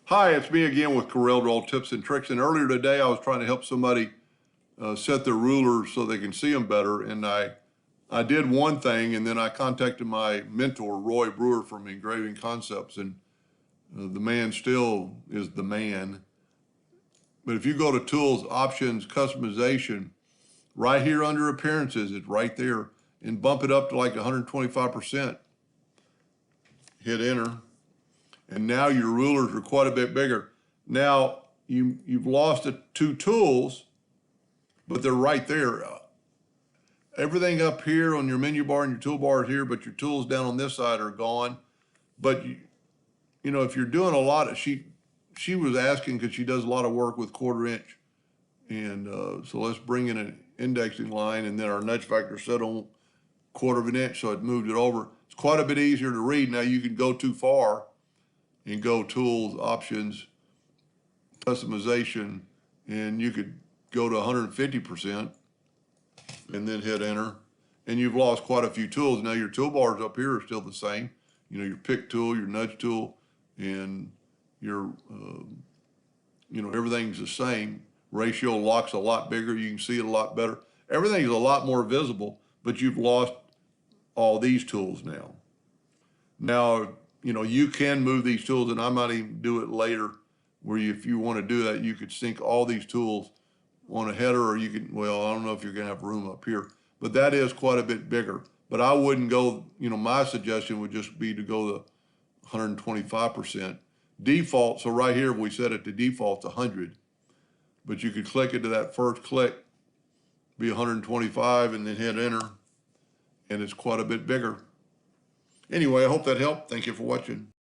Hi, it's me again with CorelDraw tips and tricks. And earlier today, I was trying to help somebody set their rulers so they can see them better. And I did one thing, and then I contacted my mentor, Roy Brewer from Engraving Concepts, and the man still is the man. But if you go to Tools, Options, Customization, right here under Appearances, it's right there, and bump it up to like 125%. Hit Enter. And now your rulers are quite a bit bigger. Now you've lost two tools, but they're right there. Everything up here on your menu bar and your toolbar is here, but your tools down on this side are gone. But you know, if you're doing a lot of, she was asking because she does a lot of work with 1/4 inch, and so let's bring in an indexing line, and then our nudge factor set on 1/4 inch, so it moved it over. It's quite a bit easier to read. Now you can go too far and go Tools, Options, Customization, and you could go to 150% and then hit Enter. And you've lost quite a few tools. Now your toolbars up here are still the same. You know, your pick tool, your nudge tool, and your, everything's the same. Ratio lock's a lot bigger. You can see it a lot better. Everything's a lot more visible, but you've lost all these tools now. Now, you can move these tools, and I might even do it later where if you want to do that, you could sync all these tools on a header, or you can, well, I don't know if you're going to have room up here, but that is quite a bit bigger. But I wouldn't go, my suggestion would just be to go to 125%. Default, so right here, if we set it to default, it's 100. But you could click it to that first click, be 125, and then hit Enter, and it's quite a bit bigger. Anyway, I hope that helped. Thank you for watching.